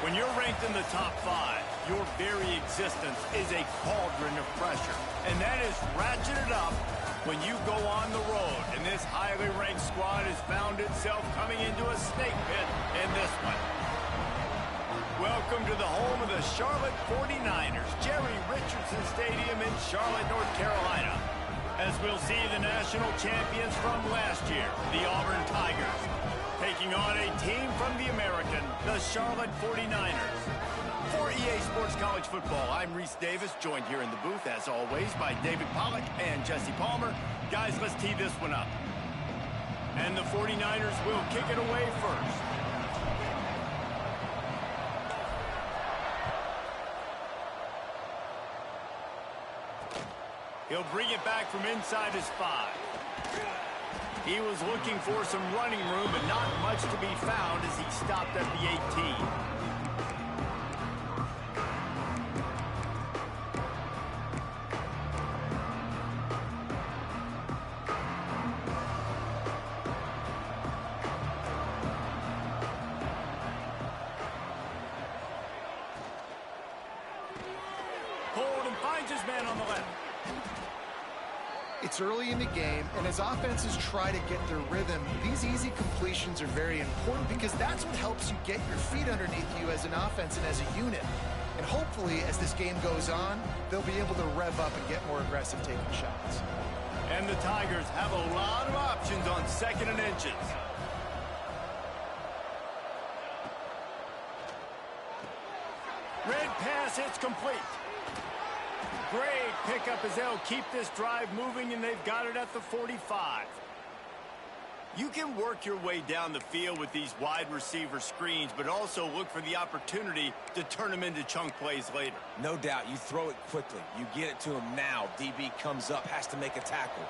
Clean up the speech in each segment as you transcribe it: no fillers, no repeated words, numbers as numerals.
When you're ranked in the top 5, your very existence is a cauldron of pressure. And that is ratcheted up when you go on the road. And this highly ranked squad has found itself coming into a snake pit in this one. Welcome to the home of the Charlotte 49ers, Jerry Richardson Stadium in Charlotte, North Carolina. As we'll see the national champions from last year, the Auburn Tigers, taking on a team from the American, the Charlotte 49ers. For EA Sports College Football, I'm Reese Davis, joined here in the booth, as always, by David Pollack and Jesse Palmer. Guys, let's tee this one up. And the 49ers will kick it away first. He'll bring it back from inside his 5. He was looking for some running room, but not much to be found as he stopped at the 18. Hold and finds his man on the left. It's early in the game, and as offenses try to get their rhythm, these easy completions are very important because that's what helps you get your feet underneath you as an offense and as a unit. And hopefully, as this game goes on, they'll be able to rev up and get more aggressive taking shots. And the Tigers have a lot of options on 2nd and inches. Red pass, it's complete. Great pickup as they'll keep this drive moving, and they've got it at the 45. You can work your way down the field with these wide receiver screens, but also look for the opportunity to turn them into chunk plays later. No doubt. You throw it quickly. You get it to him now. DB comes up, has to make a tackle.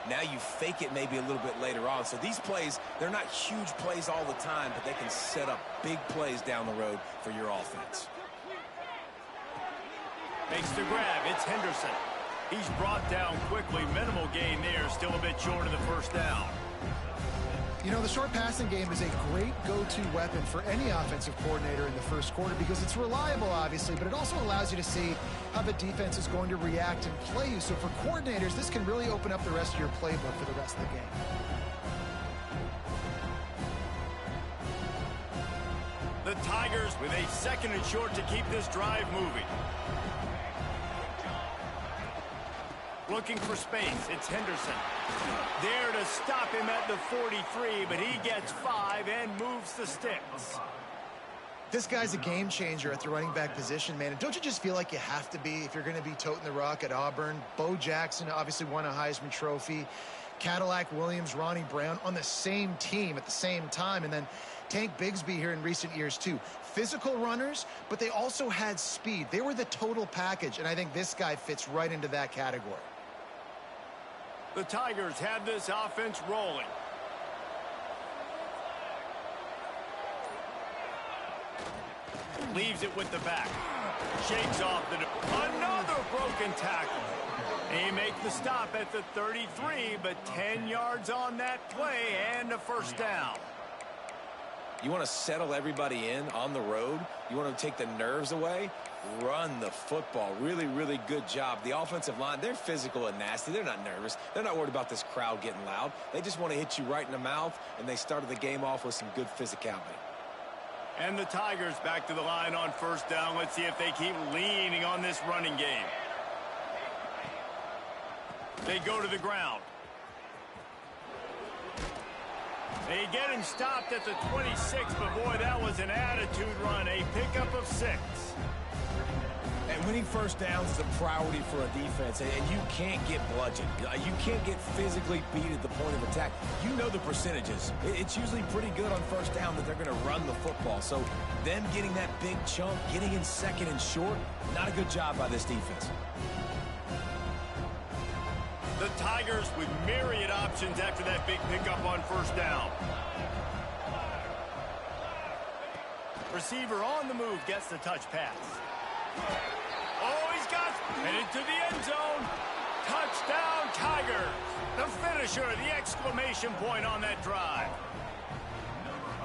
Now you fake it maybe a little bit later on. So these plays, they're not huge plays all the time, but they can set up big plays down the road for your offense. Makes the grab. It's Henderson. He's brought down quickly. Minimal gain there. Still a bit short of the first down. You know, the short passing game is a great go-to weapon for any offensive coordinator in the first quarter because it's reliable, obviously, but it also allows you to see how the defense is going to react and play you. So for coordinators, this can really open up the rest of your playbook for the rest of the game. The Tigers with a 2nd and short to keep this drive moving. Looking for space, it's Henderson. There to stop him at the 43, but he gets 5 and moves the sticks. This guy's a game changer at the running back position, man. And don't you just feel like you have to be if you're going to be toting the rock at Auburn? Bo Jackson obviously won a Heisman Trophy. Cadillac Williams, Ronnie Brown on the same team at the same time. And then Tank Bigsby here in recent years, too. Physical runners, but they also had speed. They were the total package, and I think this guy fits right into that category. The Tigers have this offense rolling. Leaves it with the back. Shakes off the... Another broken tackle. They make the stop at the 33, but 10 yards on that play and a first down. You want to settle everybody in on the road? You want to take the nerves away? Run the football. Really, really good job. The offensive line, they're physical and nasty. They're not nervous. They're not worried about this crowd getting loud. They just want to hit you right in the mouth, and they started the game off with some good physicality. And the Tigers back to the line on first down. Let's see if they keep leaning on this running game. They go to the ground. They get him stopped at the 26, but boy, that was an attitude run. A pickup of 6. And winning first downs is a priority for a defense, and you can't get bludgeoned. You can't get physically beat at the point of attack. You know the percentages. It's usually pretty good on first down that they're going to run the football. So them getting that big chunk, getting in 2nd and short, not a good job by this defense. The Tigers with myriad options after that big pickup on first down. Receiver on the move gets the touch pass. Oh, he's got headed to the end zone. Touchdown, Tigers. The finisher, the exclamation point on that drive.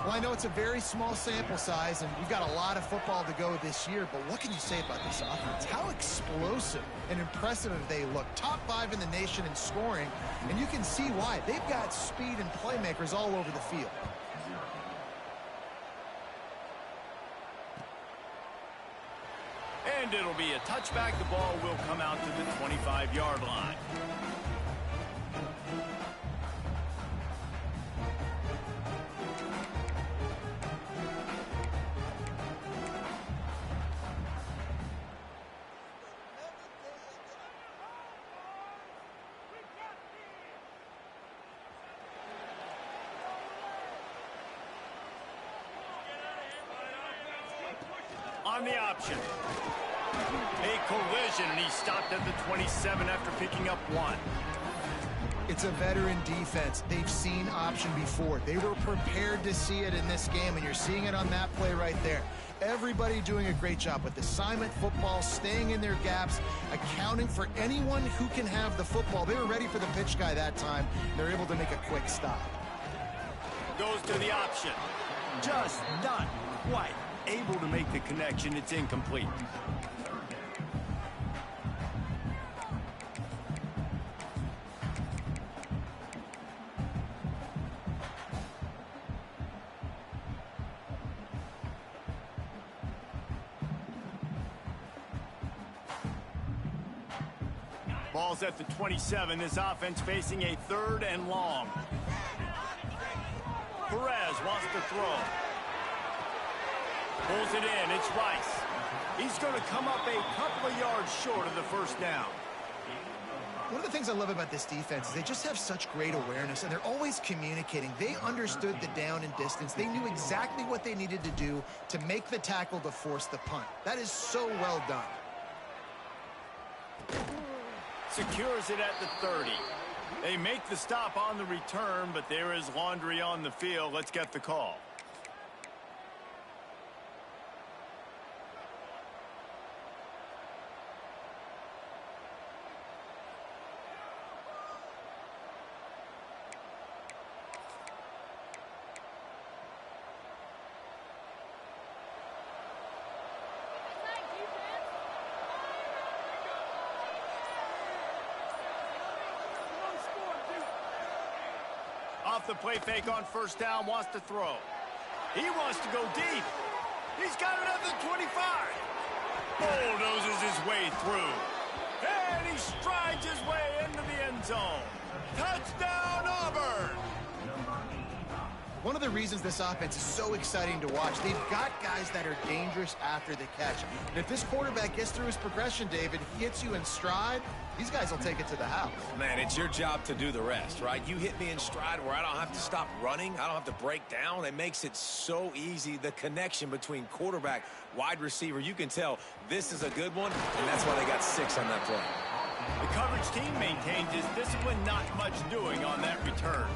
Well, I know it's a very small sample size, and we've got a lot of football to go this year, but what can you say about this offense? How explosive and impressive they look. Top 5 in the nation in scoring, and you can see why. They've got speed and playmakers all over the field. And it'll be a touchback. The ball will come out to the 25-yard line. On the option. A collision, and he stopped at the 27 after picking up 1. It's a veteran defense. They've seen option before. They were prepared to see it in this game, and you're seeing it on that play right there. Everybody doing a great job with assignment football, staying in their gaps, accounting for anyone who can have the football. They were ready for the pitch guy that time. They're able to make a quick stop. Goes to the option. Just not quite able to make the connection. It's incomplete. Ball's at the 27. This offense facing a 3rd and long. Perez wants to throw. Pulls it in. It's Rice. He's going to come up a couple of yards short of the first down. One of the things I love about this defense is they just have such great awareness, and they're always communicating. They understood the down and distance. They knew exactly what they needed to do to make the tackle to force the punt. That is so well done. Secures it at the 30. They make the stop on the return, but there is laundry on the field. Let's get the call. Off the play fake on first down, wants to throw. He wants to go deep. He's got it at the 25. Bulldozes his way through. And he strides his way into the end zone. Touchdown, Auburn! One of the reasons this offense is so exciting to watch, they've got guys that are dangerous after the catch. And if this quarterback gets through his progression, David, he hits you in stride, these guys will take it to the house. Man, it's your job to do the rest, right? You hit me in stride where I don't have to stop running. I don't have to break down. It makes it so easy. The connection between quarterback, wide receiver, you can tell this is a good one, and that's why they got 6 on that play. The coverage team maintains his discipline, not much doing on that return.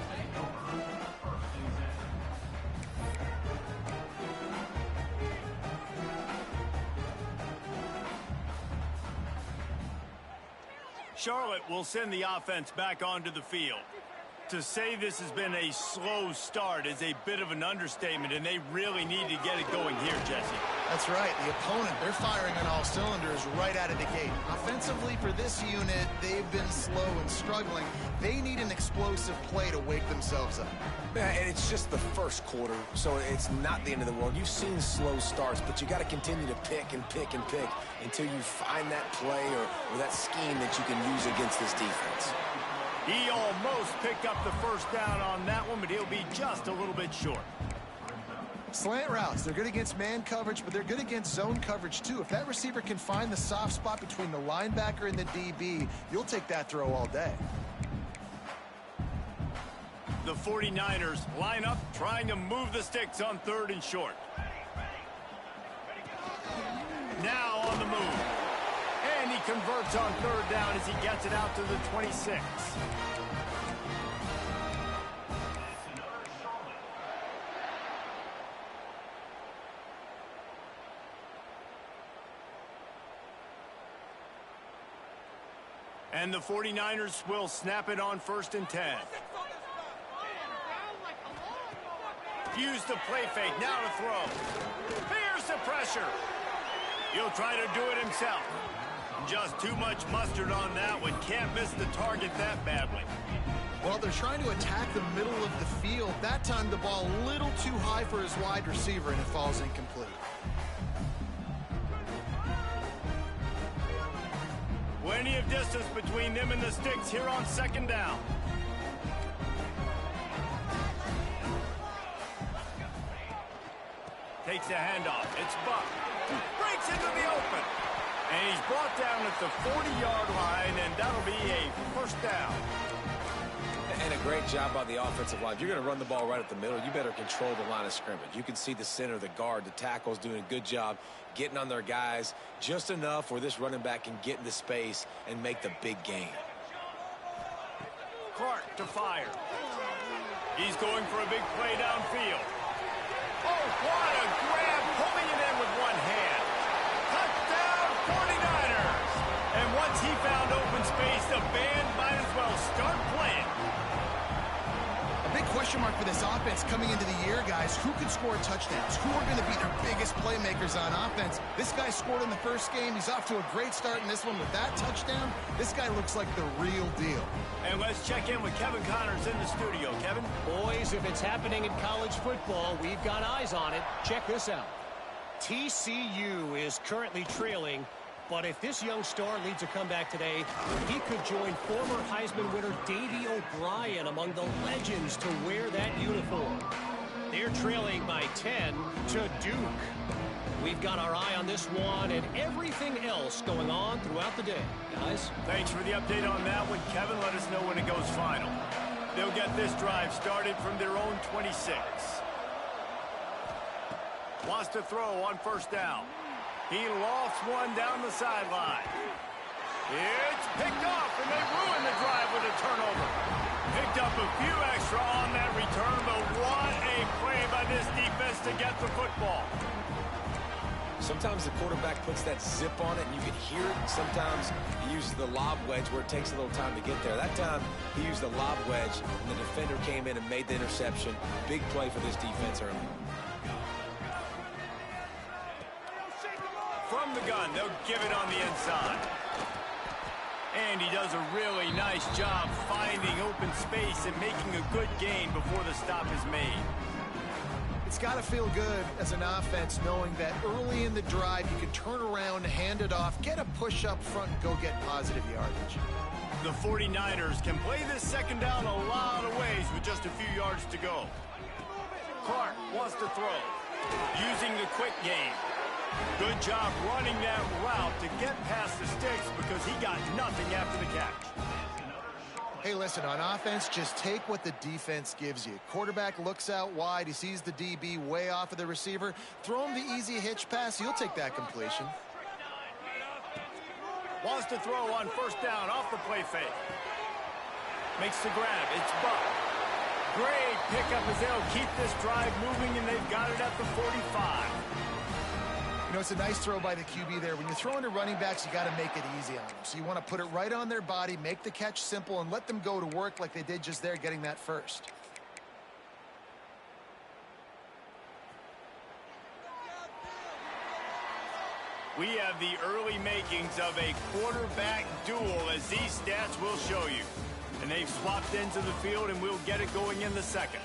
Charlotte will send the offense back onto the field. To say this has been a slow start is a bit of an understatement, and they really need to get it going here, Jesse. That's right. The opponent, they're firing on all cylinders right out of the gate. Offensively for this unit, they've been slow and struggling. They need an explosive play to wake themselves up. Yeah, and it's just the first quarter, so it's not the end of the world. You've seen slow starts, but you got to continue to pick and pick and pick until you find that play or that scheme that you can use against this defense. He almost picked up the first down on that one, but he'll be just a little bit short. Slant routes, they're good against man coverage, but they're good against zone coverage too. If that receiver can find the soft spot between the linebacker and the DB, you'll take that throw all day. The 49ers line up, trying to move the sticks on 3rd and short. Now on the move. And he converts on 3rd down as he gets it out to the 26. And the 49ers will snap it on 1st and 10. Used the play fake. Now to throw. Here's the pressure. He'll try to do it himself. Just too much mustard on that one. Can't miss the target that badly. Well, they're trying to attack the middle of the field. That time the ball a little too high for his wide receiver, and it falls incomplete. Plenty of distance between them and the sticks here on second down. Takes a handoff. It's Buck. Breaks into the open. And he's brought down at the 40-yard line, and that'll be a first down. And a great job by the offensive line. If you're going to run the ball right at the middle, you better control the line of scrimmage. You can see the center, the guard, the tackles doing a good job getting on their guys just enough where this running back can get into space and make the big gain. Clark to fire. He's going for a big play downfield. Oh, what a grab, pulling it in with one hand. Touchdown, 49ers. And once he found open space, the band might as well start playing. A big question mark for this offense coming into the year, guys. Who could score touchdowns? Who are going to be their biggest playmakers on offense? This guy scored in the first game. He's off to a great start in this one with that touchdown. This guy looks like the real deal. And let's check in with Kevin Connors in the studio. Kevin? Boys, if it's happening in college football, we've got eyes on it. Check this out. TCU is currently trailing, but if this young star leads a comeback today, he could join former Heisman winner Davey O'Brien among the legends to wear that uniform. They're trailing by 10 to Duke. We've got our eye on this one and everything else going on throughout the day. Guys? Thanks for the update on that one, Kevin. Let us know when it goes final. They'll get this drive started from their own 26. Wants to throw on first down. He lofts one down the sideline. It's picked off, and they ruin the drive with a turnover. Picked up a few extra on that return, but what a play by this defense to get the football. Sometimes the quarterback puts that zip on it, and you can hear it. Sometimes he uses the lob wedge where it takes a little time to get there. That time, he used the lob wedge, and the defender came in and made the interception. Big play for this defense early. From the gun, they'll give it on the inside. And he does a really nice job finding open space and making a good gain before the stop is made. It's got to feel good as an offense knowing that early in the drive you can turn around, hand it off, get a push up front, and go get positive yardage. The 49ers can play this second down a lot of ways with just a few yards to go. Clark wants to throw, using the quick game. Good job running that route to get past the sticks because he got nothing after the catch. Hey, listen, on offense, just take what the defense gives you. Quarterback looks out wide. He sees the DB way off of the receiver. Throw him the easy hitch pass. He'll take that completion. Wants to throw on first down off the play fake. Makes the grab. It's Buck. Great pickup as they'll keep this drive moving, and they've got it at the 45. You know, it's a nice throw by the QB there. When you're throwing to running backs, you got to make it easy on them. So you want to put it right on their body, make the catch simple, and let them go to work like they did just there, getting that first. We have the early makings of a quarterback duel, as these stats will show you. And they've swapped into the field, and we'll get it going in the second.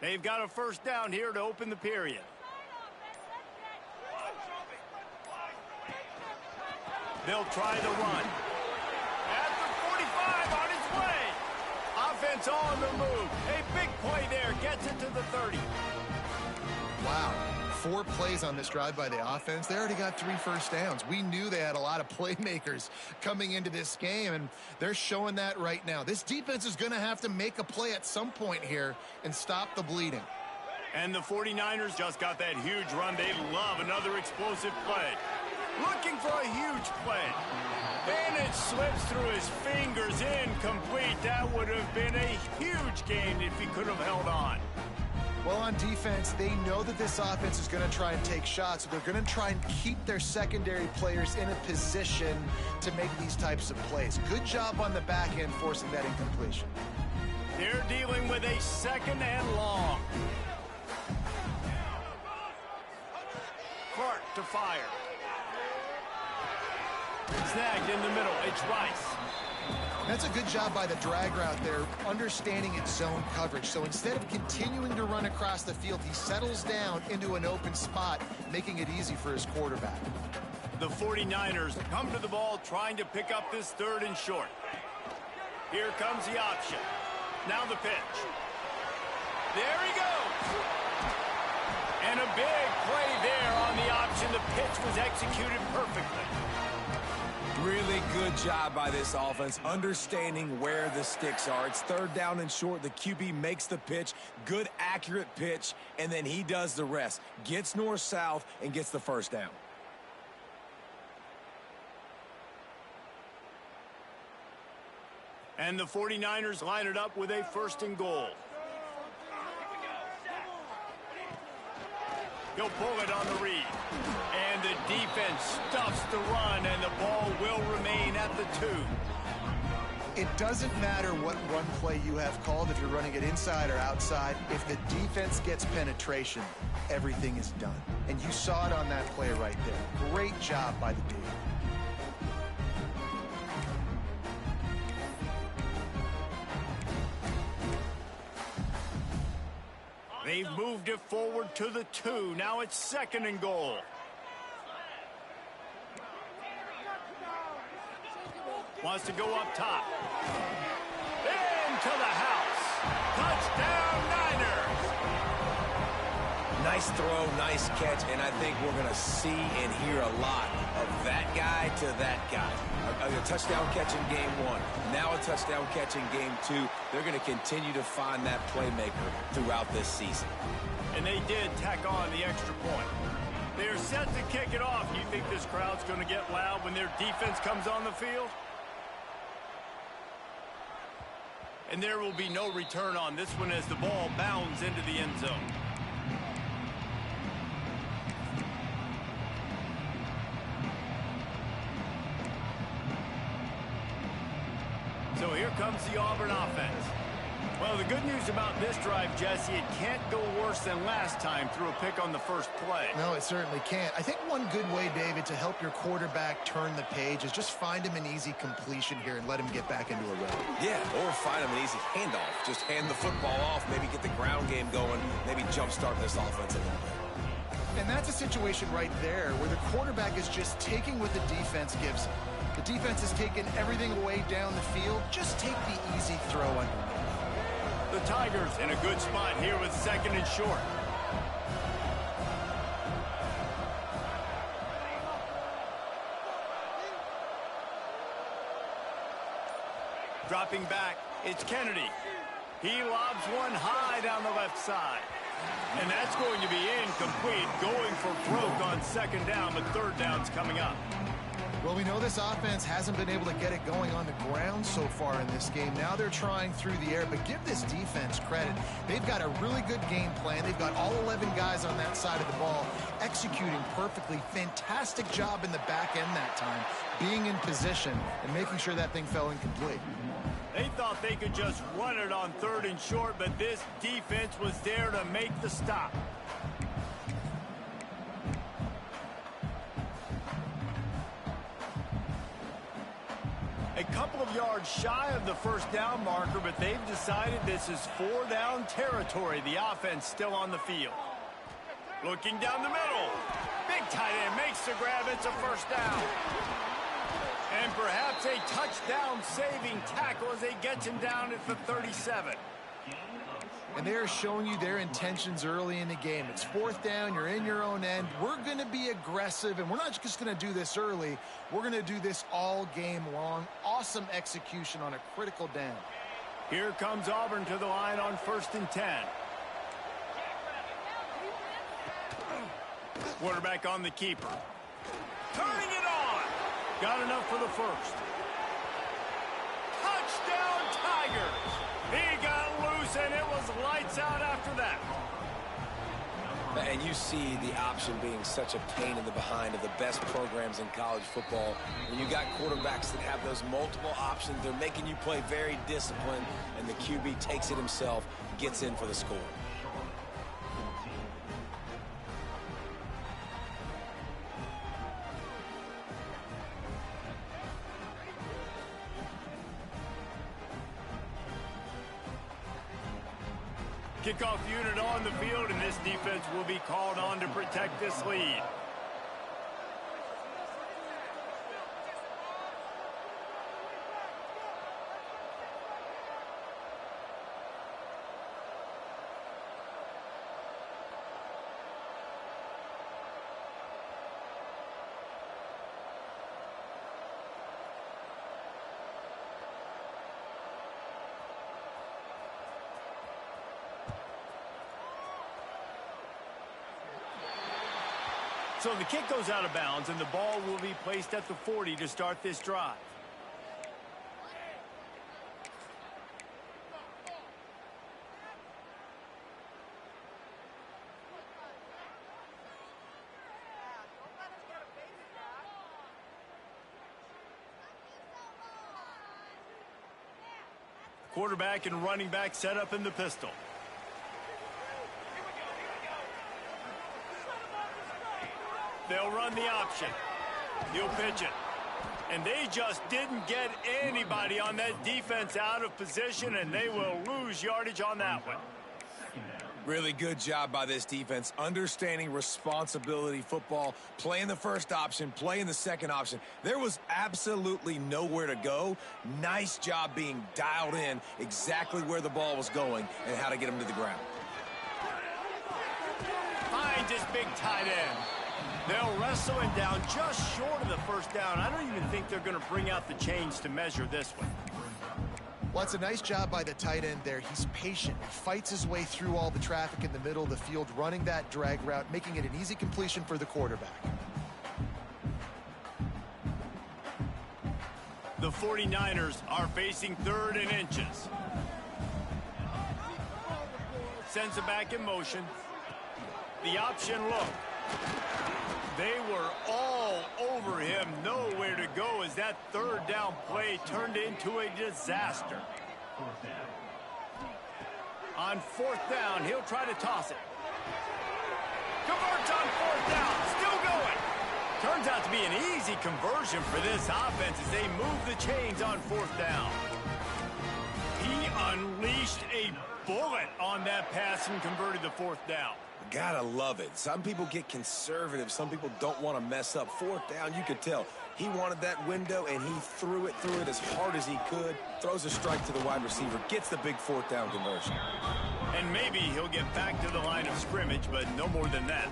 They've got a first down here to open the period. They'll try the run. At the 45, on his way. Offense on the move. A big play there. Gets it to the 30. Wow. 4 plays on this drive by the offense. They already got 3 first downs. We knew they had a lot of playmakers coming into this game, and they're showing that right now. This defense is going to have to make a play at some point here and stop the bleeding. And the 49ers just got that huge run. They love another explosive play. looking for a huge play. And it slips through his fingers, incomplete. That would have been a huge gain if he could have held on. Well, on defense, they know that this offense is going to try and take shots. So they're going to try and keep their secondary players in a position to make these types of plays. Good job on the back end forcing that incompletion. They're dealing with a 2nd and long. Clark to fire. Snagged in the middle. It's Rice. That's a good job by the drag route there, understanding its zone coverage. So instead of continuing to run across the field, he settles down into an open spot, making it easy for his quarterback. The 49ers come to the ball trying to pick up this 3rd and short. Here comes the option. Now the pitch. There he goes. And a big play there on the option. The pitch was executed perfectly. Really good job by this offense, understanding where the sticks are. It's 3rd down and short. The QB makes the pitch, good, accurate pitch, and then he does the rest. Gets north-south and gets the 1st down. And the 49ers line it up with a 1st and goal. He'll pull it on the read. And the defense stuffs the run, and the ball will remain at the 2. It doesn't matter what run play you have called, if you're running it inside or outside. If the defense gets penetration, everything is done. And you saw it on that play right there. Great job by the D. They've moved it forward to the 2. Now it's 2nd and goal. Wants to go up top. Into the house. Touchdown, Niners. Nice throw, nice catch, and I think we're going to see and hear a lot of that guy to that guy. A touchdown catch in game 1, now a touchdown catch in game 2. They're going to continue to find that playmaker throughout this season. And they did tack on the extra point. They're set to kick it off. Do you think this crowd's going to get loud when their defense comes on the field? And there will be no return on this one as the ball bounds into the end zone. So here comes the Auburn offense. Well, the good news about this drive, Jesse, it can't go worse than last time through a pick on the 1st play. No, it certainly can't. I think one good way, David, to help your quarterback turn the page is just find him an easy completion here and let him get back into a rhythm. Yeah, or find him an easy handoff. Just hand the football off, maybe get the ground game going, maybe jumpstart this offense a little bit. And that's a situation right there where the quarterback is just taking what the defense gives him. The defense is taking everything away down the field. Just take the easy throw underneath. The Tigers in a good spot here with 2nd and short. Dropping back, it's Kennedy. He lobs one high down the left side. And that's going to be incomplete, going for broke on 2nd down, but 3rd down's coming up. Well, we know this offense hasn't been able to get it going on the ground so far in this game. Now they're trying through the air, but give this defense credit. They've got a really good game plan. They've got all 11 guys on that side of the ball executing perfectly. Fantastic job in the back end that time, being in position and making sure that thing fell incomplete. They thought they could just run it on 3rd and short, but this defense was there to make the stop. A couple of yards shy of the 1st down marker, but they've decided this is 4 down territory. The offense still on the field. Looking down the middle. Big tight end makes the grab. It's a 1st down. And perhaps a touchdown-saving tackle as they get him down at the 37. And they're showing you their intentions early in the game. It's 4th down. You're in your own end. We're going to be aggressive, and we're not just going to do this early. We're going to do this all game long. Awesome execution on a critical down. Here comes Auburn to the line on 1st and 10. Quarterback on the keeper. Turning it on. Got enough for the first. Touchdown, Tigers. He got loose, and it was lights out after that. And you see the option being such a pain in the behind of the best programs in college football. When you got quarterbacks that have those multiple options, they're making you play very disciplined, and the QB takes it himself, gets in for the score. Kickoff unit on the field, and this defense will be called on to protect this lead. So the kick goes out of bounds, and the ball will be placed at the 40 to start this drive. Quarterback and running back set up in the pistol. They'll run the option. He'll pitch it. And they just didn't get anybody on that defense out of position, and they will lose yardage on that one. Really good job by this defense, understanding responsibility football, playing the first option, playing the second option. There was absolutely nowhere to go. Nice job being dialed in exactly where the ball was going and how to get him to the ground. Finds his big tight end. They'll wrestle him down just short of the first down. I don't even think they're going to bring out the chains to measure this one. Well, it's a nice job by the tight end there. He's patient. He fights his way through all the traffic in the middle of the field, running that drag route, making it an easy completion for the quarterback. The 49ers are facing 3rd and inches. Sends it back in motion. The option look. They were all over him, nowhere to go as that 3rd down play turned into a disaster. On 4th down, he'll try to toss it. Converts on 4th down, still going. Turns out to be an easy conversion for this offense as they move the chains on 4th down. He unleashed a bullet on that pass and converted the 4th down. Gotta love it. Some people get conservative. Some people don't want to mess up. 4th down, you could tell. He wanted that window, and he threw it as hard as he could. Throws a strike to the wide receiver. Gets the big 4th down conversion. And maybe he'll get back to the line of scrimmage, but no more than that.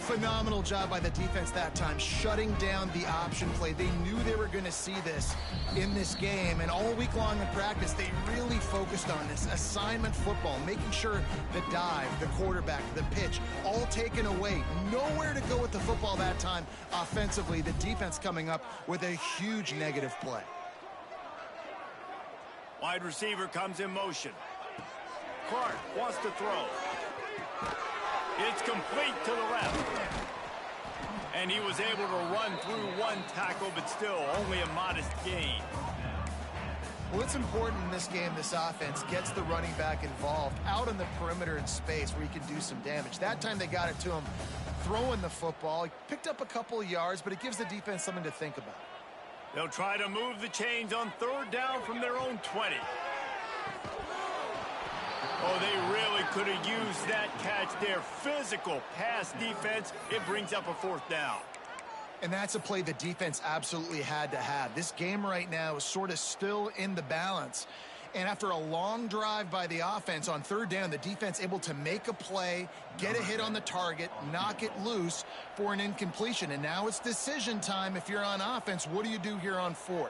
Phenomenal job by the defense that time, shutting down the option play. They knew they were going to see this in this game, and all week long in practice, they really focused on this assignment football, making sure the dive, the quarterback, the pitch, all taken away. Nowhere to go with the football that time offensively. The defense coming up with a huge negative play. Wide receiver comes in motion. Clark wants to throw. It's complete to the left. And he was able to run through one tackle, but still only a modest gain. Well, it's important in this game, this offense gets the running back involved out on the perimeter in space where he can do some damage. That time they got it to him throwing the football. He picked up a couple of yards, but it gives the defense something to think about. They'll try to move the chains on 3rd down from their own 20. Oh, they really could have used that catch there. Physical pass defense. It brings up a 4th down. And that's a play the defense absolutely had to have. This game right now is sort of still in the balance. And after a long drive by the offense on 3rd down, the defense able to make a play, get a hit on the target, knock it loose for an incompletion. And now it's decision time if you're on offense. What do you do here on 4th?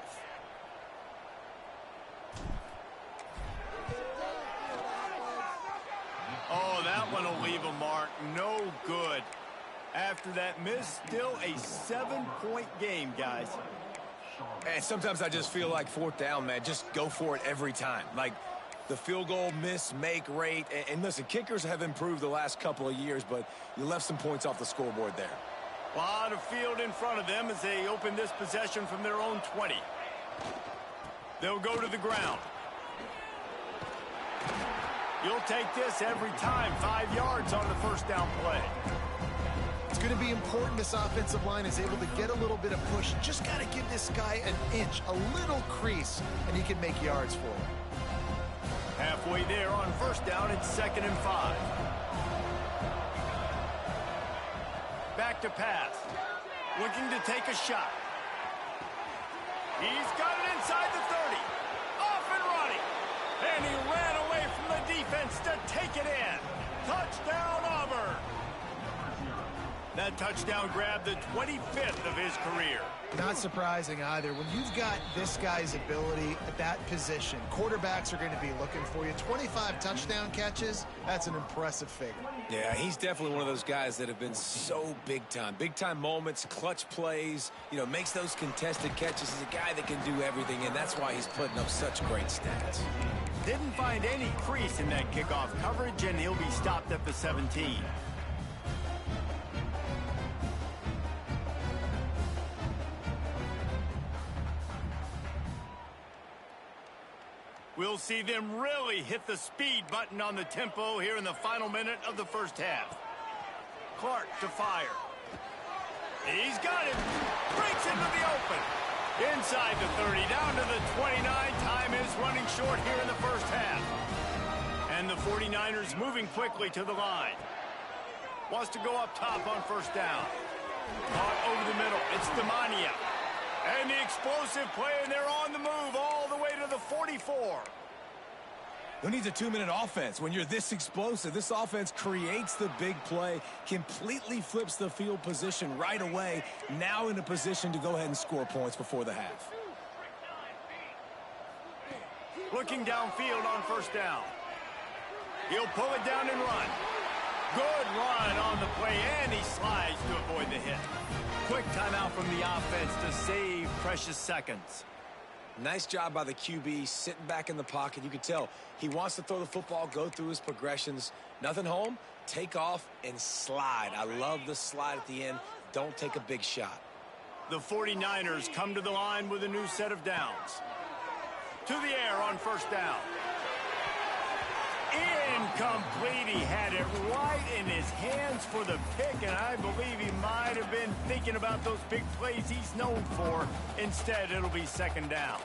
Oh, that one will leave a mark. No good. After that miss, still a 7-point game, guys. And sometimes I just feel like fourth down, man, just go for it every time. Like the field goal miss, make rate. And listen, kickers have improved the last couple of years, but you left some points off the scoreboard there. A lot of field in front of them as they open this possession from their own 20. They'll go to the ground. You'll take this every time. 5 yards on the first down play. It's going to be important this offensive line is able to get a little bit of push. Just got to give this guy an inch, a little crease, and he can make yards for him. Halfway there on first down, it's 2nd and 5. Back to pass. Looking to take a shot. He's got it inside the 30. Off and running. And he ran away from the defense to take it in. Touchdown, Auburn. That touchdown grabbed the 25th of his career. Not surprising either. When you've got this guy's ability at that position, quarterbacks are going to be looking for you. 25 touchdown catches, that's an impressive figure. Yeah, he's definitely one of those guys that have been so big time. Big time moments, clutch plays, makes those contested catches. He's a guy that can do everything, and that's why he's putting up such great stats. Didn't find any crease in that kickoff coverage, and he'll be stopped at the 17. We'll see them really hit the speed button on the tempo here in the final minute of the first half. Clark to fire. He's got it. Breaks into the open. Inside the 30, down to the 29. Time is running short here in the first half. And the 49ers moving quickly to the line. Wants to go up top on first down. Caught over the middle. It's Demania. And the explosive play, and they're on the move all the way to the 44. Who needs a 2-minute offense? When you're this explosive, this offense creates the big play, completely flips the field position right away, now in a position to go ahead and score points before the half. Looking downfield on first down. He'll pull it down and run. Good run on the play, and he slides to avoid the hit. Quick timeout from the offense to save precious seconds. Nice job by the QB, sitting back in the pocket. You can tell he wants to throw the football, go through his progressions. Nothing home, take off, and slide. I love the slide at the end. Don't take a big shot. The 49ers come to the line with a new set of downs. To the air on first down. Incomplete. He had it right in his hands for the pick, and I believe he might have been thinking about those big plays he's known for. Instead, it'll be 2nd down.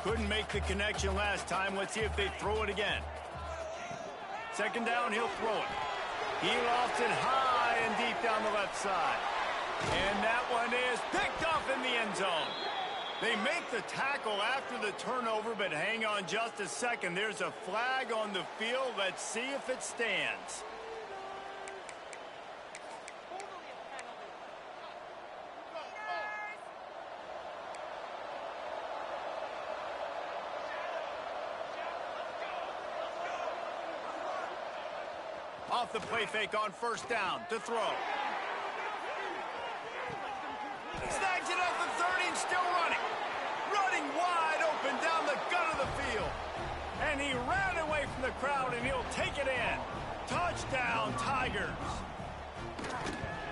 Couldn't make the connection last time. Let's see if they throw it again. 2nd down, he'll throw it. He lofts it high and deep down the left side. And that one is picked off in the end zone. They make the tackle after the turnover, but hang on just a second. There's a flag on the field. Let's see if it stands. Off the play fake on first down to throw. Snags it up the 30 and still running. Running wide open down the gut of the field. And he ran away from the crowd, and he'll take it in. Touchdown, Tigers.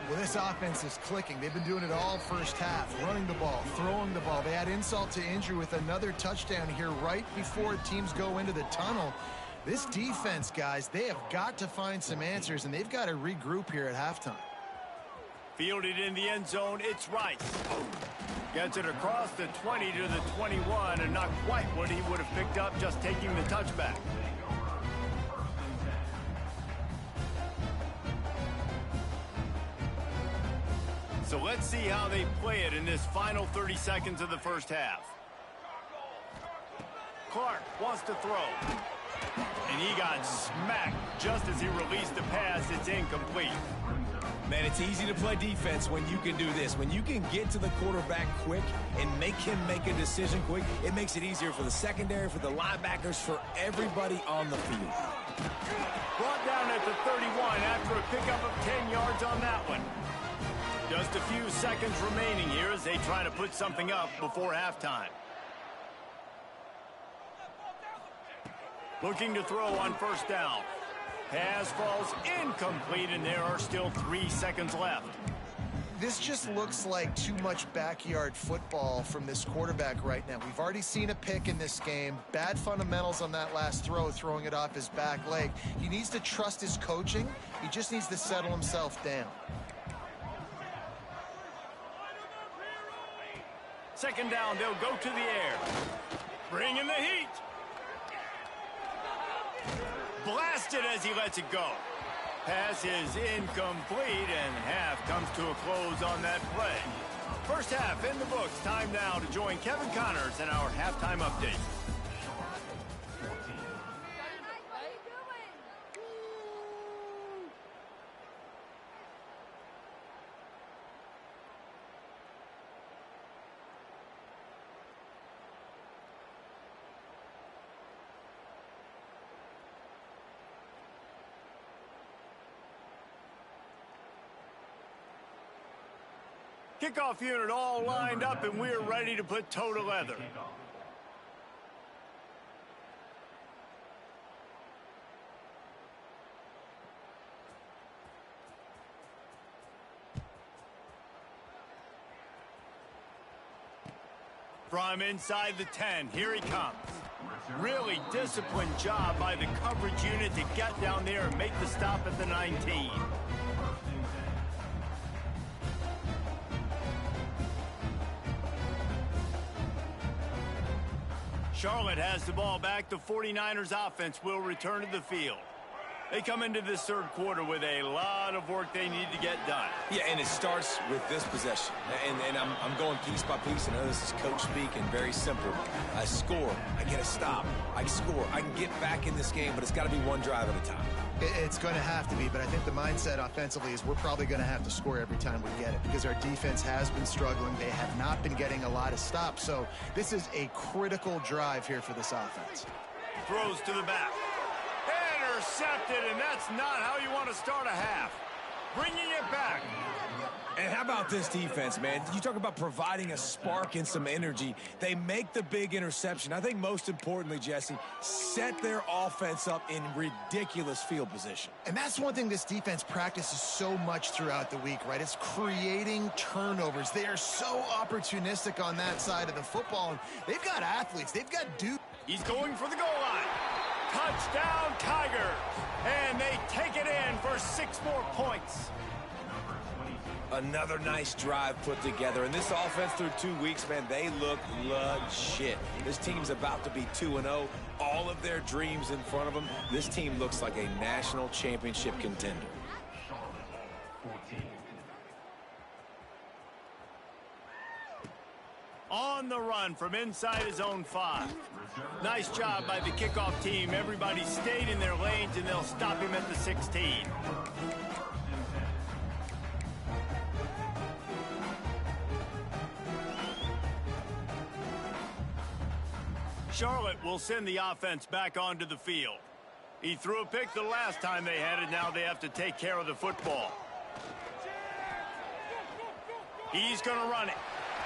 Well, this offense is clicking. They've been doing it all first half, running the ball, throwing the ball. They had insult to injury with another touchdown here right before teams go into the tunnel. This defense, guys, they have got to find some answers, and they've got to regroup here at halftime. Fielded in the end zone, it's Rice. Gets it across the 20 to the 21, and not quite what he would have picked up just taking the touchback. So let's see how they play it in this final 30 seconds of the first half. Clark wants to throw. And he got smacked just as he released the pass. It's incomplete. Man, it's easy to play defense when you can do this. When you can get to the quarterback quick and make him make a decision quick, it makes it easier for the secondary, for the linebackers, for everybody on the field. Brought down at the 31 after a pickup of 10 yards on that one. Just a few seconds remaining here as they try to put something up before halftime. Looking to throw on first down. Pass falls incomplete, and there are still 3 seconds left. This just looks like too much backyard football from this quarterback right now. We've already seen a pick in this game. Bad fundamentals on that last throw, throwing it off his back leg. He needs to trust his coaching. He just needs to settle himself down. Second down, they'll go to the air. Bring in the heat. Blasted as he lets it go. Pass is incomplete, and half comes to a close on that play. First half in the books. Time now to join Kevin Connors in our halftime update. Kickoff unit all lined up, and we're ready to put toe to leather. From inside the 10, here he comes. Really disciplined job by the coverage unit to get down there and make the stop at the 19. Charlotte has the ball back. The 49ers offense will return to the field. They come into this third quarter with a lot of work they need to get done. Yeah, and it starts with this possession. And I'm going piece by piece. I know this is coach speak and very simple. I score. I get a stop. I score. I can get back in this game, but it's got to be one drive at a time. It's going to have to be, but I think the mindset offensively is we're probably going to have to score every time we get it because our defense has been struggling. They have not been getting a lot of stops, so this is a critical drive here for this offense. Throws to the back. Intercepted, and that's not how you want to start a half. Bringing it back. And how about this defense, man? You talk about providing a spark and some energy. They make the big interception. I think most importantly, Jesse, set their offense up in ridiculous field position. And that's one thing this defense practices so much throughout the week, right? It's creating turnovers. They are so opportunistic on that side of the football. And they've got athletes. They've got dudes. He's going for the goal line. Touchdown, Tigers. And they take it in for 6 more points. Another nice drive put together. And this offense through 2 weeks, man, they look legit. This team's about to be 2-0. All of their dreams in front of them. This team looks like a national championship contender. On the run from inside his own 5. Nice job by the kickoff team. Everybody stayed in their lanes, and they'll stop him at the 16. Charlotte will send the offense back onto the field. He threw a pick the last time they had it. Now they have to take care of the football. He's going to run it.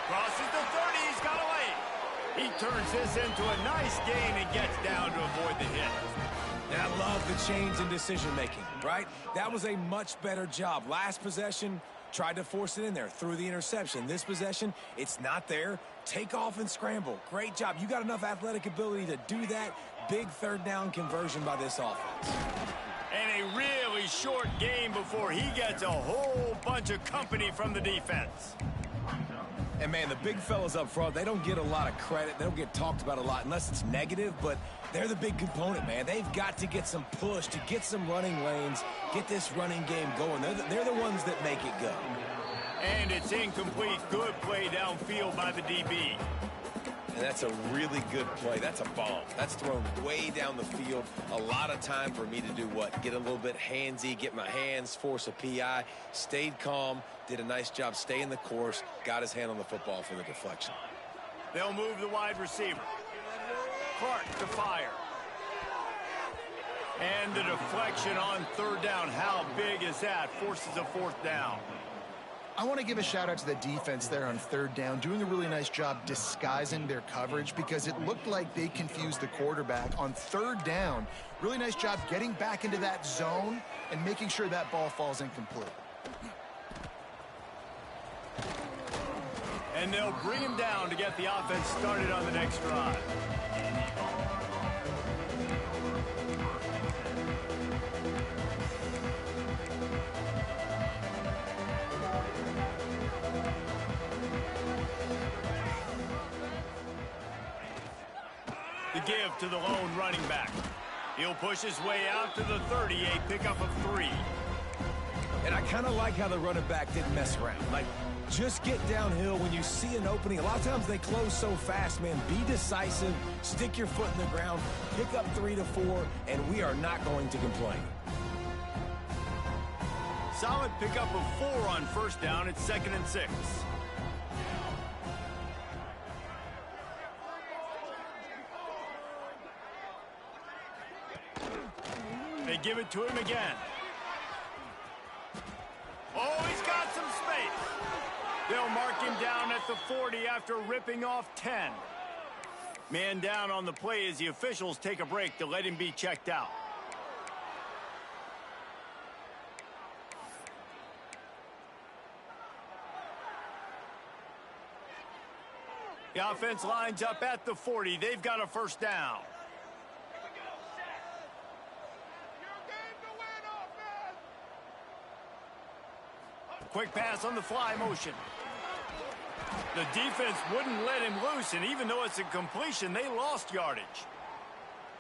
Crosses the 30. He's got a lane. He turns this into a nice gain and gets down to avoid the hit. And I love the change in decision-making, right? That was a much better job. Last possession, tried to force it in there, threw the interception. This possession, it's not there. Take off and scramble. Great job. You got enough athletic ability to do that. Big third down conversion by this offense. And a really short game before he gets a whole bunch of company from the defense. And, man, the big fellas up front, they don't get a lot of credit. They don't get talked about a lot unless it's negative, but they're the big component, man. They've got to get some push, to get some running lanes, get this running game going. They're the ones that make it go. And it's incomplete. Good play downfield by the DB. And that's a really good play. That's a bomb. That's thrown way down the field. A lot of time for me to do what? Get a little bit handsy, get my hands, force a PI. Stayed calm, did a nice job staying the course, got his hand on the football for the deflection. They'll move the wide receiver. Clark to fire. And the deflection on third down. How big is that? Forces a fourth down. I want to give a shout out to the defense there on third down, doing a really nice job disguising their coverage because it looked like they confused the quarterback on third down. Really nice job getting back into that zone and making sure that ball falls incomplete. And they'll bring him down to get the offense started on the next drive. The give to the lone running back. He'll push his way out to the 30, a pickup of 3. And I kind of like how the running back didn't mess around. Like, just get downhill when you see an opening. A lot of times they close so fast, man. Be decisive, stick your foot in the ground, pick up 3 to 4, and we are not going to complain. Solid pickup of 4 on first down. It's 2nd and 6. They give it to him again. Oh, he's got some space. They'll mark him down at the 40 after ripping off 10. Man down on the play as the officials take a break to let him be checked out. The offense lines up at the 40. They've got a first down. Quick pass on the fly motion. The defense wouldn't let him loose, and even though it's a completion, they lost yardage.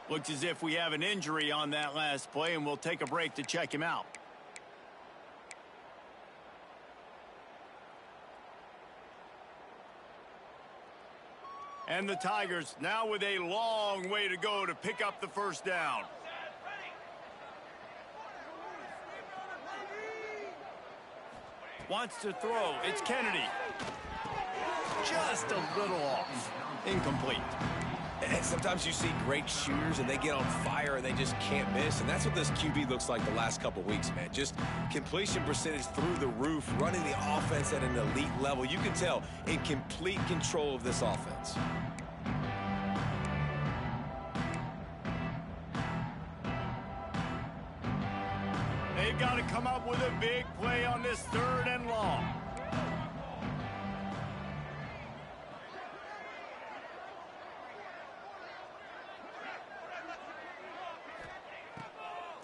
Looks as if we have an injury on that last play, and we'll take a break to check him out. And the Tigers now with a long way to go to pick up the first down. Wants to throw. It's Kennedy. Just a little off. Incomplete. And sometimes you see great shooters and they get on fire and they just can't miss. And that's what this QB looks like the last couple weeks, man. Just completion percentage through the roof, running the offense at an elite level. You can tell in complete control of this offense. They've got to come up with a big play on this 3rd and long.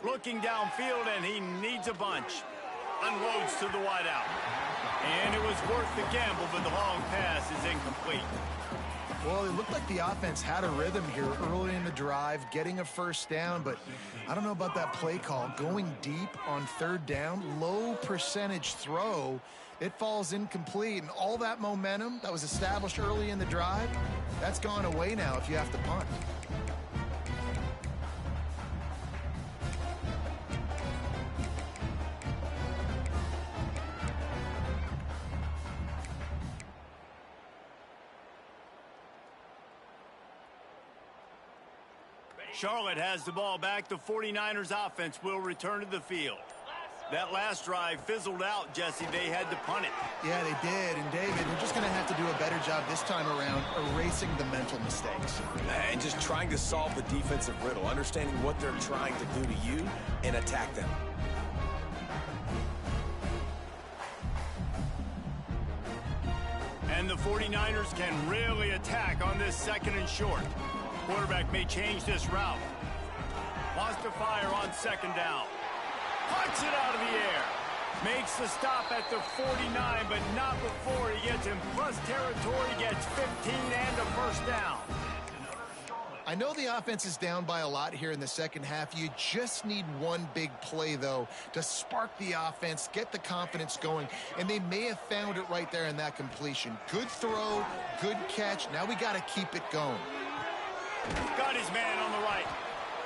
Looking downfield, and he needs a bunch. Unloads to the wideout. And it was worth the gamble, but the long pass is incomplete. Well, it looked like the offense had a rhythm here early in the drive, getting a first down, but I don't know about that play call. Going deep on 3rd down, low percentage throw, it falls incomplete, and all that momentum that was established early in the drive, that's gone away now if you have to punt. Charlotte has the ball back. The 49ers offense will return to the field. That last drive fizzled out, Jesse. They had to punt it. Yeah, they did. And, David, they're just going to have to do a better job this time around erasing the mental mistakes. And just trying to solve the defensive riddle, understanding what they're trying to do to you and attack them. And the 49ers can really attack on this 2nd and short. Quarterback may change this route. Wants to fire on 2nd down. Punts it out of the air. Makes the stop at the 49, but not before he gets in plus territory, gets 15 and a first down. I know the offense is down by a lot here in the second half. You just need one big play, though, to spark the offense, get the confidence going, and they may have found it right there in that completion. Good throw, good catch. Now we got to keep it going. Got his man on the right.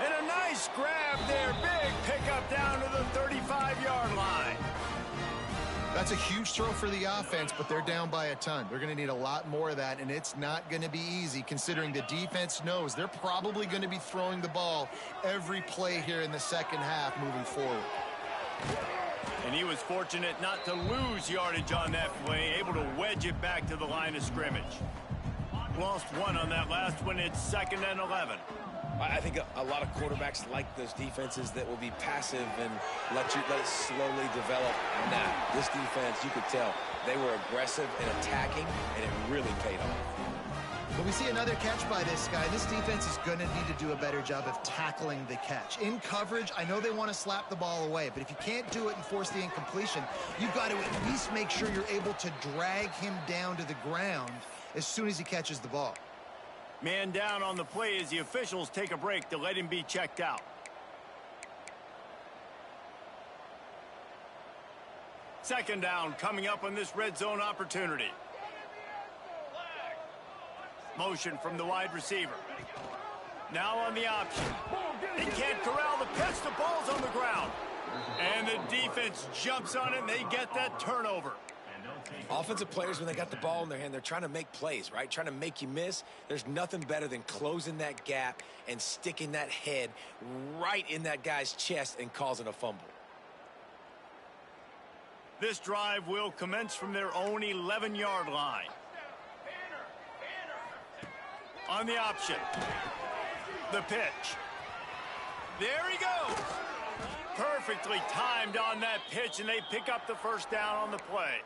And a nice grab there. Big pickup down to the 35-yard line. That's a huge throw for the offense, but they're down by a ton. They're going to need a lot more of that, and it's not going to be easy considering the defense knows they're probably going to be throwing the ball every play here in the second half moving forward. And he was fortunate not to lose yardage on that play, able to wedge it back to the line of scrimmage. Lost one on that last one. It's 2nd and 11. I think a lot of quarterbacks like those defenses that will be passive and let it slowly develop. Nah, this defense, you could tell, they were aggressive and attacking, and it really paid off. But we see another catch by this guy. This defense is going to need to do a better job of tackling the catch. In coverage, I know they want to slap the ball away, but if you can't do it and force the incompletion, you've got to at least make sure you're able to drag him down to the ground as soon as he catches the ball. Man down on the play as the officials take a break to let him be checked out. Second down coming up on this red zone opportunity. Motion from the wide receiver. Now on the option. They can't corral the pitch. The ball's on the ground. And the defense jumps on it, and they get that turnover. Offensive players, when they got the ball in their hand, they're trying to make plays, right? Trying to make you miss. There's nothing better than closing that gap and sticking that head right in that guy's chest and causing a fumble. This drive will commence from their own 11-yard line. On the option. The pitch. There he goes. Perfectly timed on that pitch, and they pick up the first down on the play.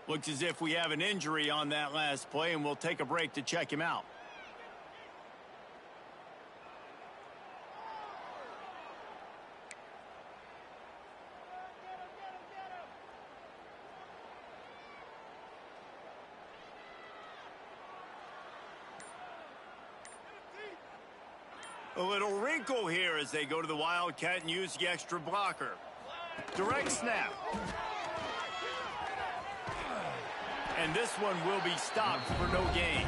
Looks as if we have an injury on that last play, and we'll take a break to check him out. A little wrinkle here as they go to the Wildcat and use the extra blocker. Direct snap. And this one will be stopped for no gain.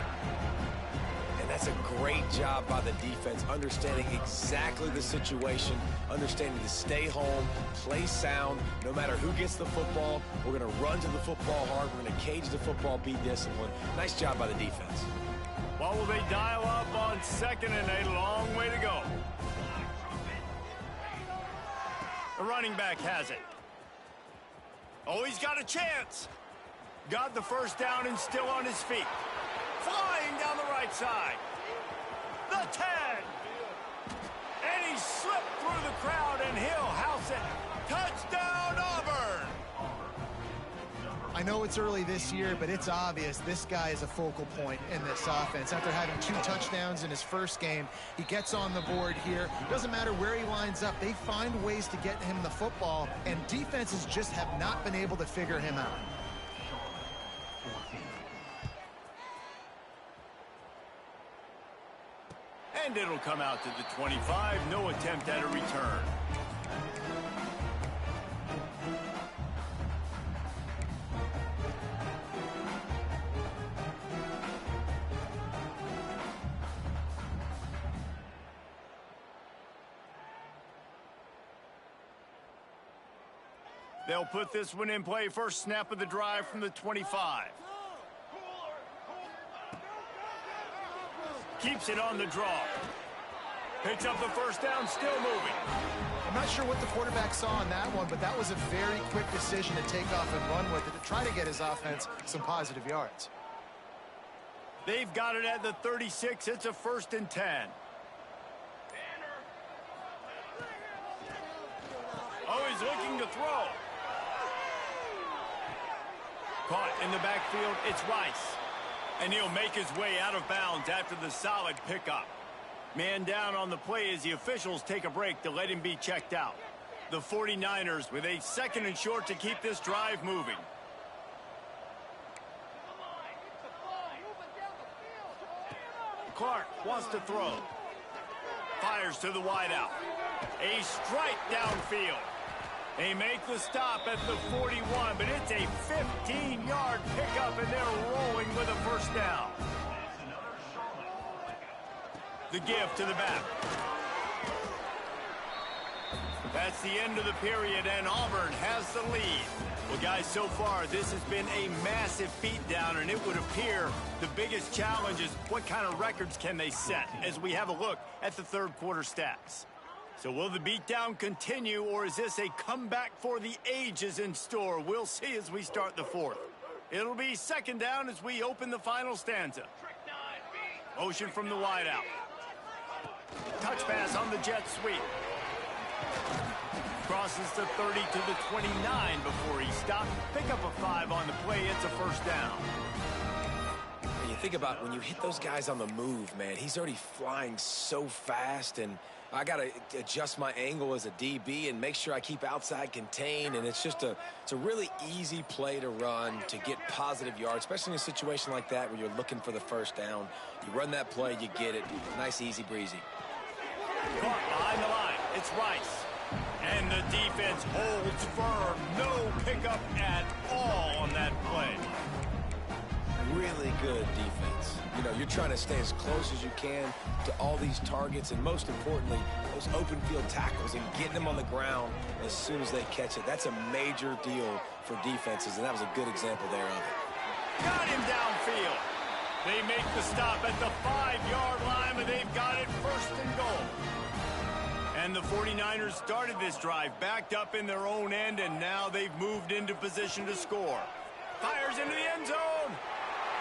And that's a great job by the defense, understanding exactly the situation, understanding to stay home, play sound, no matter who gets the football. We're going to run to the football hard. We're going to cage the football, be disciplined. Nice job by the defense. What will they dial up on 2nd and 8? A long way to go. The running back has it. Oh, he's got a chance. Got the first down and still on his feet. Flying down the right side. The 10. And he slipped through the crowd, and he'll house it. Touchdown, Auburn. I know it's early this year, but it's obvious this guy is a focal point in this offense. After having 2 touchdowns in his first game, he gets on the board here. Doesn't matter where he lines up. They find ways to get him the football, and defenses just have not been able to figure him out. And it'll come out to the 25. No attempt at a return. They'll put this one in play. First snap of the drive from the 25. Keeps it on the draw. Picks up the first down, still moving. I'm not sure what the quarterback saw on that one, but that was a very quick decision to take off and run with it to try to get his offense some positive yards. They've got it at the 36. It's a 1st and 10. Oh, he's looking to throw. Caught in the backfield, it's Rice. And he'll make his way out of bounds after the solid pickup. Man down on the play as the officials take a break to let him be checked out. The 49ers with a 2nd and short to keep this drive moving. Clark wants to throw. Fires to the wideout. A strike downfield. They make the stop at the 41, but it's a 15-yard pickup, and they're rolling with a first down. The give to the back. That's the end of the period, and Auburn has the lead. Well, guys, so far, this has been a massive beatdown, and it would appear the biggest challenge is what kind of records can they set as we have a look at the third quarter stats. So will the beatdown continue, or is this a comeback for the ages in store? We'll see as we start the fourth. It'll be second down as we open the final stanza. Motion from the wideout. Touch pass on the jet sweep. Crosses the 30 to the 29 before he stopped. Pick up a 5 on the play. It's a first down. And you think about when you hit those guys on the move, man, he's already flying so fast, and I got to adjust my angle as a DB and make sure I keep outside contained, and it's a really easy play to run to get positive yards, especially in a situation like that where you're looking for the first down. You run that play, you get it. Nice, easy breezy. Caught behind the line. It's Rice. And the defense holds firm. No pickup at all on that play. Really good defense. You know, you're trying to stay as close as you can to all these targets, and most importantly, those open field tackles and getting them on the ground as soon as they catch it. That's a major deal for defenses, and that was a good example there of it. Got him downfield. They make the stop at the 5-yard line, but they've got it first and goal. And the 49ers started this drive backed up in their own end, and now they've moved into position to score. Fires into the end zone.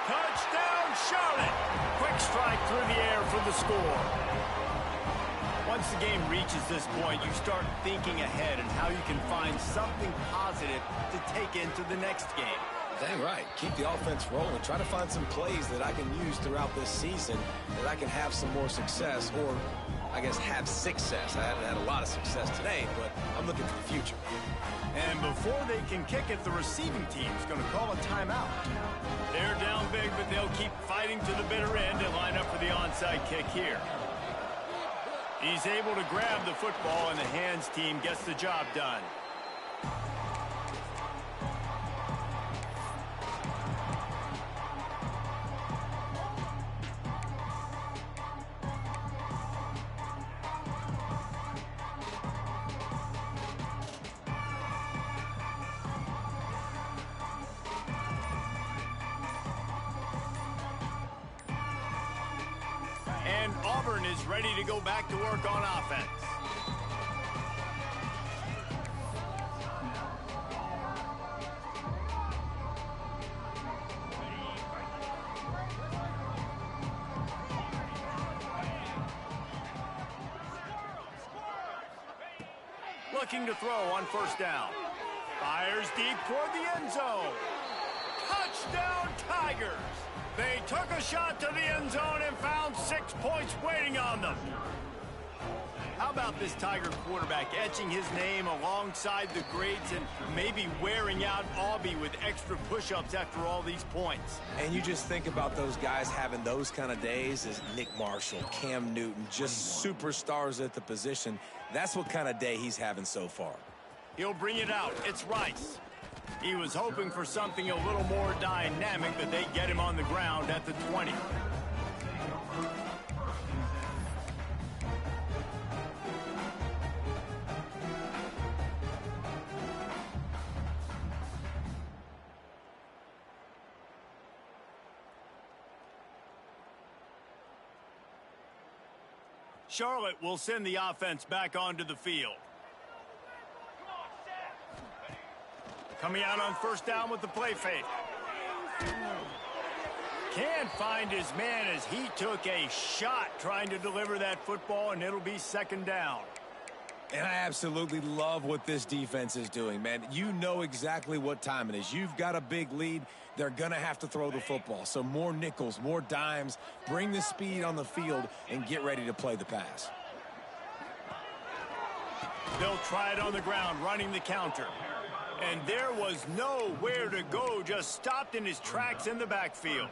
Touchdown, Charlotte. Quick strike through the air for the score. Once the game reaches this point, you start thinking ahead and how you can find something positive to take into the next game. Dang right. Keep the offense rolling. Try to find some plays that I can use throughout this season that I can have some more success, or I guess have success. I haven't had a lot of success today, but I'm looking for the future. And before they can kick it, the receiving team's going to call a timeout. They're down big, but they'll keep fighting to the bitter end and line up for the onside kick here. He's able to grab the football, and the hands team gets the job done. And Auburn is ready to go back to work on offense. Looking to throw on first down. Fires deep toward the end zone. Touchdown, Tigers! They took a shot to the end zone and found 6 points waiting on them. How about this Tiger quarterback etching his name alongside the greats and maybe wearing out Aubie with extra push-ups after all these points? And you just think about those guys having those kind of days as Nick Marshall, Cam Newton, just superstars at the position. That's what kind of day he's having so far. He'll bring it out. It's Rice. He was hoping for something a little more dynamic, but they get him on the ground at the 20. Charlotte will send the offense back onto the field. Coming out on first down with the play fake. Can't find his man as he took a shot trying to deliver that football, and it'll be second down. And I absolutely love what this defense is doing, man. You know exactly what time it is. You've got a big lead. They're going to have to throw the football. So more nickels, more dimes, bring the speed on the field, and get ready to play the pass. They'll try it on the ground, running the counter. And there was nowhere to go, just stopped in his tracks in the backfield.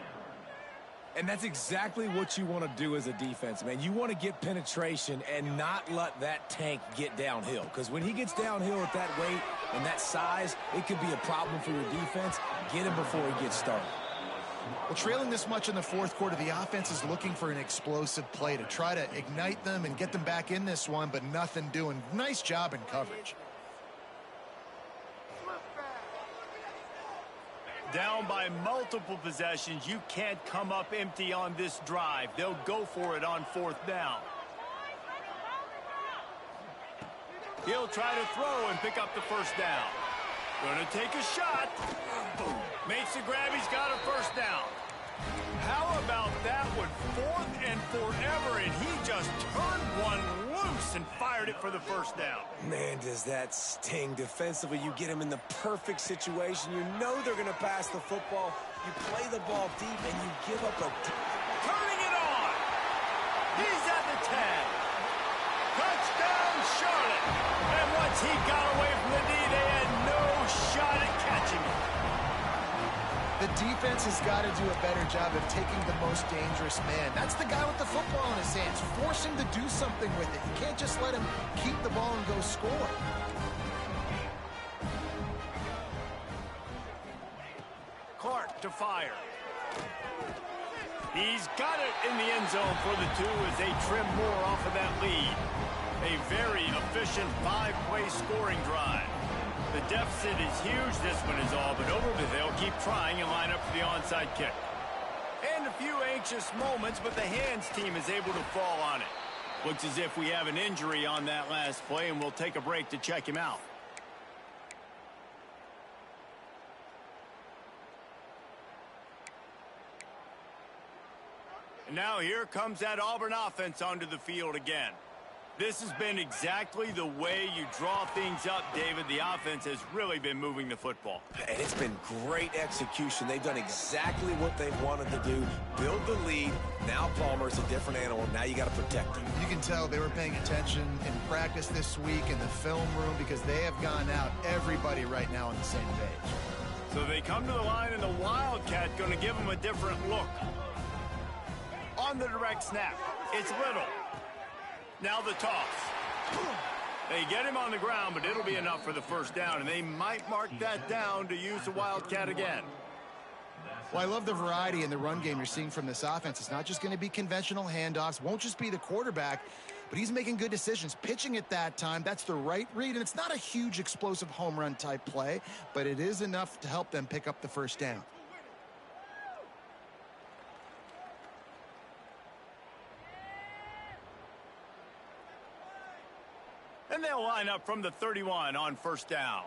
And that's exactly what you want to do as a defense, man. You want to get penetration and not let that tank get downhill. Because when he gets downhill at that weight and that size, it could be a problem for your defense. Get him before he gets started. Well, trailing this much in the fourth quarter, the offense is looking for an explosive play to try to ignite them and get them back in this one, but nothing doing. Nice job in coverage. Down by multiple possessions, you can't come up empty on this drive. They'll go for it on fourth down. He'll try to throw and pick up the first down. Gonna take a shot. Makes the grab. He's got a first down. How about that one? 4th and forever, and he just turned one loose and fired it for the first down. Man, does that sting defensively. You get him in the perfect situation. You know they're going to pass the football. You play the ball deep, and you give up a... Turning it on. He's at the 10. Touchdown, Charlotte. And once he got away from the D, they had no shot at catching him. The defense has got to do a better job of taking the most dangerous man. That's the guy with the football in his hands. Force him to do something with it. You can't just let him keep the ball and go score. Clark to fire. He's got it in the end zone for the 2 as they trim more off of that lead. A very efficient 5-play scoring drive. The deficit is huge. This one is all but over, but they'll keep trying and line up for the onside kick. And a few anxious moments, but the hands team is able to fall on it. Looks as if we have an injury on that last play, and we'll take a break to check him out. And now here comes that Auburn offense onto the field again. This has been exactly the way you draw things up, David. The offense has really been moving the football. And it's been great execution. They've done exactly what they've wanted to do. Build the lead. Now Palmer's a different animal. Now you got to protect him. You can tell they were paying attention in practice this week in the film room because they have gone out, everybody right now on the same page. So they come to the line, and the Wildcat going to give them a different look. On the direct snap, it's Little. Now the toss. They get him on the ground, but it'll be enough for the first down, and they might mark that down to use the Wildcat again. Well, I love the variety in the run game you're seeing from this offense. It's not just going to be conventional handoffs, won't just be the quarterback, but he's making good decisions. Pitching at that time, that's the right read, and it's not a huge explosive home run type play, but it is enough to help them pick up the first down. And they'll line up from the 31 on first down.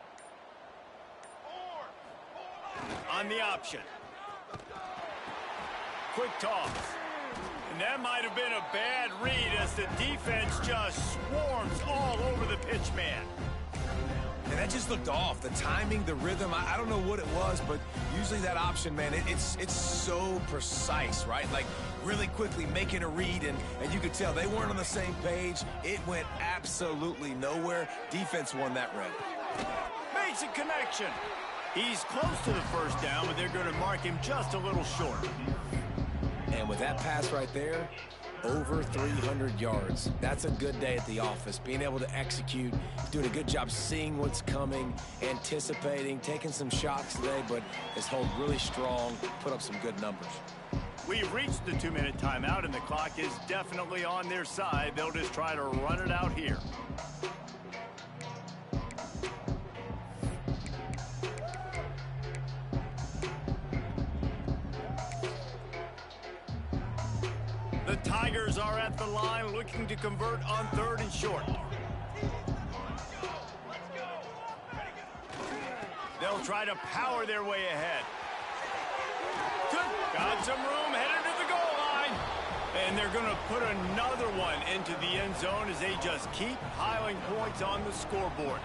On the option. Quick toss. And that might have been a bad read as the defense just swarms all over the pitch man. And that just looked off. The timing, the rhythm, I don't know what it was, but usually that option, man, it's so precise, right? Like really quickly making a read, and you could tell they weren't on the same page. It went absolutely nowhere. Defense won that rep. Makes a connection. He's close to the first down, but they're going to mark him just a little short. And with that pass right there, over 300 yards. That's a good day at the office. Being able to execute, doing a good job seeing what's coming, anticipating, taking some shots today, but has held really strong, put up some good numbers. We've reached the 2-minute timeout, and the clock is definitely on their side. They'll just try to run it out here. The Tigers are at the line looking to convert on 3rd and short. They'll try to power their way ahead. Got some room, headed to the goal line. And they're going to put another one into the end zone as they just keep piling points on the scoreboard.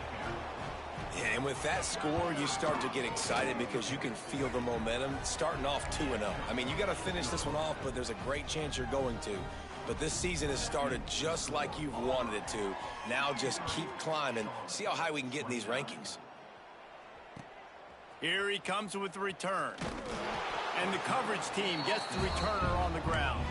Yeah, and with that score, you start to get excited because you can feel the momentum starting off 2-0. I mean, you got to finish this one off, but there's a great chance you're going to. But this season has started just like you've wanted it to. Now just keep climbing. See how high we can get in these rankings. Here he comes with the return. And the coverage team gets the returner on the ground.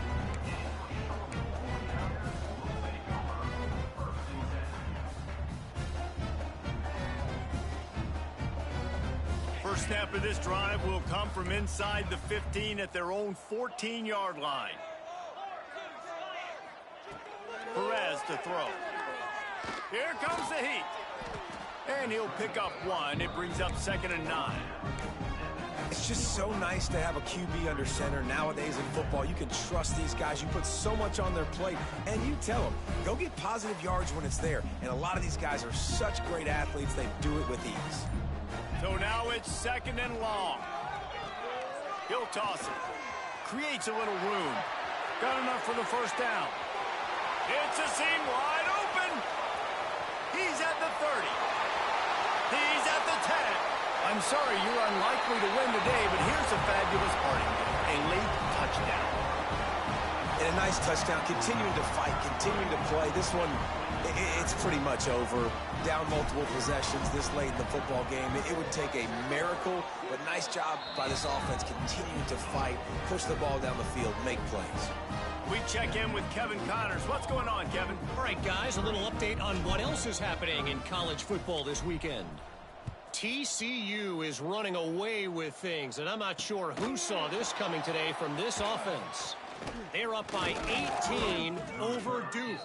First snap of this drive will come from inside the 15 at their own 14-yard line. Perez to throw. Here comes the heat. And he'll pick up one. It brings up 2nd and 9. It's just so nice to have a QB under center. Nowadays in football, you can trust these guys. You put so much on their plate, and you tell them, go get positive yards when it's there. And a lot of these guys are such great athletes, they do it with ease. So now it's 2nd and long. He'll toss it. Creates a little room. Got enough for the first down. It's a seam wide open. He's at the 30. He's at the 10. I'm sorry you're unlikely to win today, but here's a fabulous parting gift. A late touchdown. And a nice touchdown. Continuing to fight, continuing to play. This one, it's pretty much over. Down multiple possessions this late in the football game. It would take a miracle, but nice job by this offense continuing to fight, push the ball down the field, make plays. We check in with Kevin Connors. What's going on, Kevin? All right, guys, a little update on what else is happening in college football this weekend. TCU is running away with things, and I'm not sure who saw this coming today from this offense. They're up by 18 over Duke.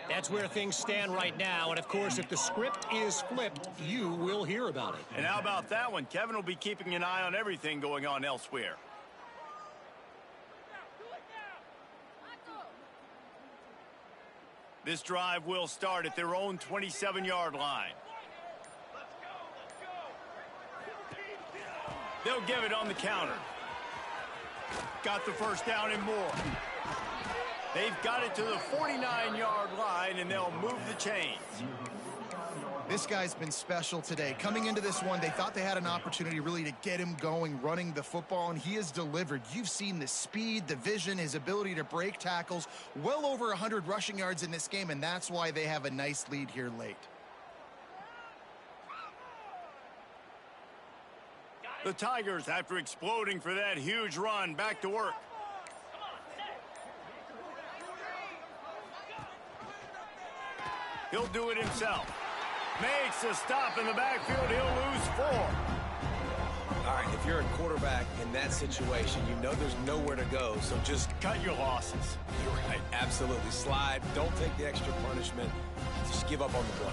That's where things stand right now, and of course, if the script is flipped, you will hear about it. And how about that one? Kevin will be keeping an eye on everything going on elsewhere. This drive will start at their own 27-yard line. They'll give it on the counter. Got the first down and more. They've got it to the 49-yard line, and they'll move the chains. This guy's been special today. Coming into this one, they thought they had an opportunity really to get him going, running the football, and he has delivered. You've seen the speed, the vision, his ability to break tackles, well over 100 rushing yards in this game, and that's why they have a nice lead here late. The Tigers, after exploding for that huge run, back to work. He'll do it himself. Makes a stop in the backfield. He'll lose 4. All right, if you're a quarterback in that situation, you know there's nowhere to go, so just cut your losses. You're right. Absolutely. Slide. Don't take the extra punishment. Just give up on the play.